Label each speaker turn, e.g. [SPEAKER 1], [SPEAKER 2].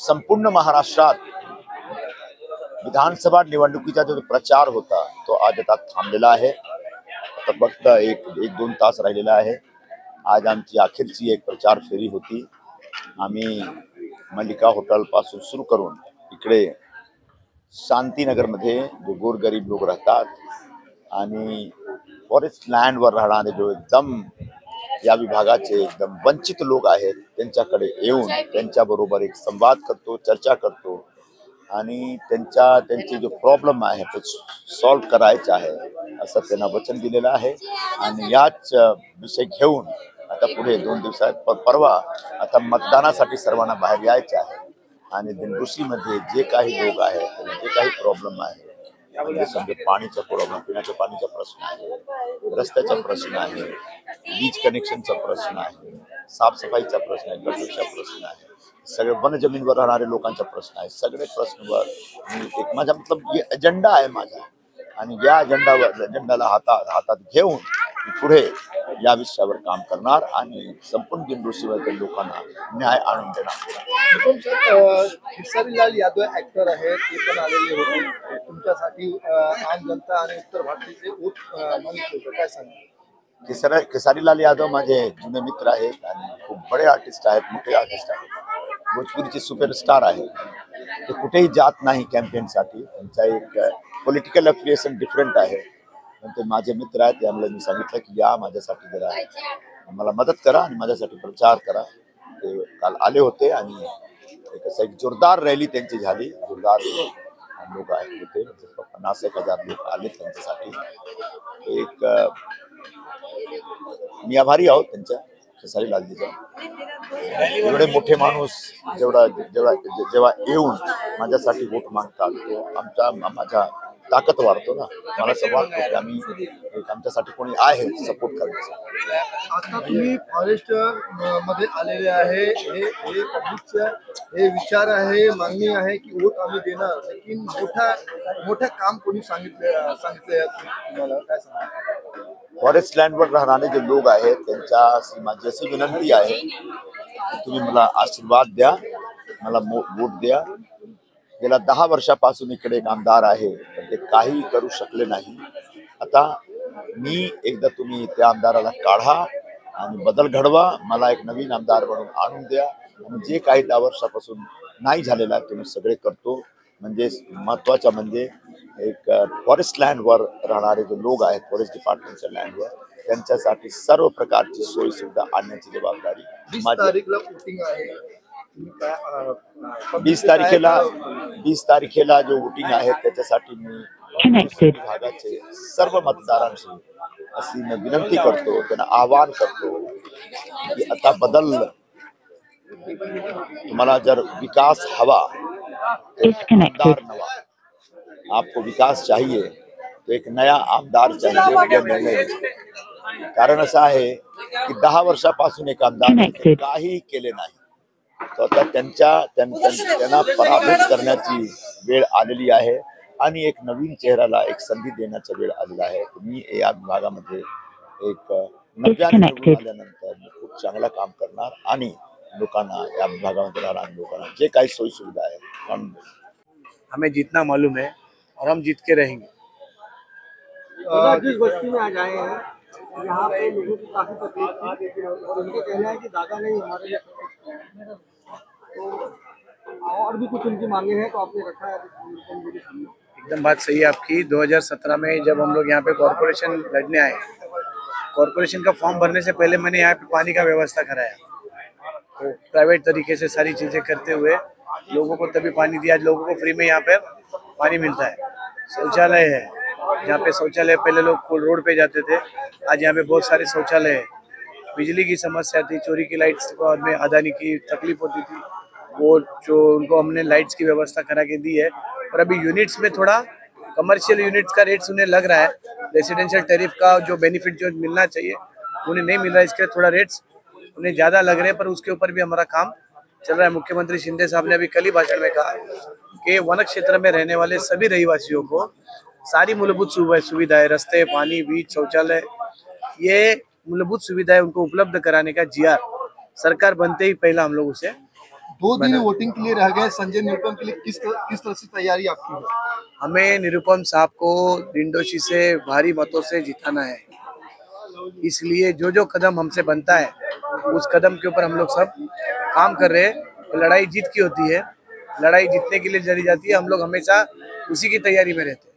[SPEAKER 1] संपूर्ण महाराष्ट्रात विधानसभा निवडणुकीचा जो प्रचार होता तो आज आता थांबलेला आहे। आता फक्त एक दोन तास राहिलेला आहे। आज आमची अखेरची एक प्रचार फेरी होती। आम्ही मल्लिका हॉटेल पासून सुरू करून इकडे शांतीनगरमध्ये जो गोरगरीब लोक राहतात आणि फॉरेस्ट लँडवर राहणारे जो एकदम या विभागाचे एकदम वंचित लोक आहेत त्यांच्याकडे येऊन त्यांच्याबरोबर एक संवाद करतो, चर्चा करतो आणि त्यांचे जो प्रॉब्लेम आहे तो सॉल्व करायचा आहे असं त्यांना वचन दिलेलं आहे। आणि याच विषय घेऊन आता पुढे 2 दिवसात परवा आता मतदानासाठी सर्वांना बाहेर यायचे आहे आणि दिनदुशीमध्ये जे काही लोक आहेत जे काही प्रॉब्लेम आहे म्हणजे समजा पाणीचा प्रॉब्लेम, पिण्याच्या पाणीचा प्रश्न आहे, रस्त्याचा प्रश्न आहे, वीज कनेक्शनचा प्रश्न आहे, साफसफाईचा प्रश्न आहे, गटरीचा प्रश्न आहे, सगळे वन जमीनवर राहणारे लोकांचा प्रश्न आहे। सगळे प्रश्नावर मी एक माझा मतलब एजेंडा आहे माझा आणि या अजेंडाला हातात घेऊन पुढे या विषयावर काम करणार आणि संपूर्ण दिनदुशीवरच्या लोकांना न्याय आणून देणार।
[SPEAKER 2] खेसारीलाल यादव ऍक्टर आहेत, ते पण आलेले होते तुमच्यासाठी। आम जनता आणि उत्तर भारतीय वोट मागितले होते, काय सांगा?
[SPEAKER 1] खेसारीलाल यादव माझे जुने मित्र आहेत आणि खूप बडे आर्टिस्ट आहेत, मोठे आर्टिस्ट आहेत, भोजपुरीचे सुपरस्टार आहेत। ते कुठेही जात नाही कॅम्पेनसाठी, त्यांचा एक पॉलिटिकल अफिलिएशन डिफरंट आहे। ते माझे मित्र आहेत, त्यामुळे मी सांगितलं की या माझ्यासाठी जरा मला मदत करा आणि माझ्यासाठी प्रचार करा। ते काल आले होते आणि एक जोरदार रॅली त्यांची झाली, जोरदार लोक आले होते, 50,000 लोक आले त्यांच्यासाठी। एक मी आभारी आहोत त्यांच्या खेसारीलालजीचा। एवढे मोठे माणूस जेव्हा येऊन माझ्यासाठी वोट मागतात तो माझा ताकद वाढतो ना। मला असं वाटतं की आम्ही एक आमच्यासाठी कोणी आहे सपोर्ट करण्यासाठी।
[SPEAKER 2] आता तुम्ही फॉरेस्ट मध्ये आलेले आहे, हे पब्लिकचा हे विचार आहे, मागणी आहे की वोट आम्ही देणार, लेकिन मोठं काम कोणी सांगितले तुम्हाला, काय सांगा?
[SPEAKER 1] फॉरेस्ट लँडवर राहणारे जे लोक आहेत त्यांच्या माझी अशी विनंती आहे की तुम्ही मला आशीर्वाद द्या, मला वोट द्या। गेल्या 10 वर्षापासून इकडे एक आमदार आहे पण ते काही करू शकले नाही। आता मी एकदा तुम्ही त्या आमदाराला काढा आणि बदल घडवा, मला एक नवीन आमदार म्हणून आणून द्या आणि जे काही 10 वर्षापासून नाही झालेलं आहे तुम्ही सगळे करतो। म्हणजे महत्वाचं म्हणजे एक फॉरेस्ट लँडवर राहणारे जे लोक आहेत फॉरेस्ट डिपार्टमेंटच्या लँडवर त्यांच्यासाठी सर्व प्रकारची सोयी सुविधा आणण्याची जबाबदारी
[SPEAKER 2] 20 तारीखला वोटिंग आहे।
[SPEAKER 1] 20 तारखेला जो वोटिंग आहे त्याच्यासाठी मी विभागाचे सर्व मतदारांशी अशी मी विनंती करतो, त्यांना आवाहन करतो की आता बदल, तुम्हाला जर विकास हवा आमदार नवा, आपको विकास चाहिए तो एक नया आमदार चाहिए। कारण असं आहे की 10 वर्षापासून एक आमदार काही केले नाही, तर आता त्यांना पराभूत करण्याची वेळ आलेली आहे आणि एक नवीन चेहऱ्याला एक संधी देण्याचा वेळ आलेला आहे। तुम्ही या विभागामध्ये एक नव्याने निवडून आल्यानंतर खूप चांगला काम करणार आणि लोकांना या विभागामध्ये राहणाऱ्या लोकांना जे काही सोयी सुविधा आहे
[SPEAKER 2] हमें जीतना मालूम है और हम जीत के रहेंगे। जिस बस्ती में आज आए हैं यहाँ पे लोगों को काफी तकलीफ थी और उनका कहना है कि दादा ने हमारे लिए तो और भी कुछ उनकी मांगे हैं, तो आपने रखा है एकदम बात सही है आपकी। 2017 में जब हम लोग यहाँ पे कॉर्पोरेशन लड़ने आए, कॉर्पोरेशन का फॉर्म भरने से पहले मैंने यहाँ पे पानी का व्यवस्था कराया, तो प्राइवेट तरीके से सारी चीजें करते हुए लोगों को तभी पानी दिया। आज लोगों को फ्री में यहाँ पे पानी मिलता है। शौचालय है, जहाँ पे शौचालय पहले लोग रोड पे जाते थे, आज यहाँ पे बहुत सारे शौचालय है। बिजली की समस्या थी, चोरी की लाइट्स को में अदानी की तकलीफ होती थी, वो जो उनको हमने लाइट्स की व्यवस्था करा के दी है। और अभी यूनिट्स में थोड़ा कमर्शियल यूनिट्स का रेट्स उन्हें लग रहा है, रेसिडेंशियल टैरिफ का जो बेनिफिट जो मिलना चाहिए उन्हें नहीं मिल रहा है, इसके थोड़ा रेट्स उन्हें ज़्यादा लग रहे हैं, पर उसके ऊपर भी हमारा काम चल रहा है। मुख्यमंत्री शिंदे साहब ने अभी कल ही भाषण में कहा कि वन क्षेत्र में रहने वाले सभी रहिवासियों को सारी मूलभूत सुविधाएं, रस्ते, पानी, बीच, शौचालय, ये मूलभूत सुविधाएं उनको उपलब्ध कराने का जीआर सरकार बनते ही पहला हम लोग उसे
[SPEAKER 3] 2 दिन
[SPEAKER 2] बना।
[SPEAKER 3] वोटिंग के लिए रह गए संजय निरुपम के लिए, किस तरह से तैयारी आपकी है?
[SPEAKER 2] हमें निरुपम साहब को डिंडोशी से भारी मतों से जिताना है, इसलिए जो जो कदम हमसे बनता है उस कदम के ऊपर हम लोग सब काम कर रहे हैं। लड़ाई जीत की होती है, लड़ाई जीतने के लिए लड़ी जाती है, हम लोग हमेशा उसी की तैयारी में रहते हैं।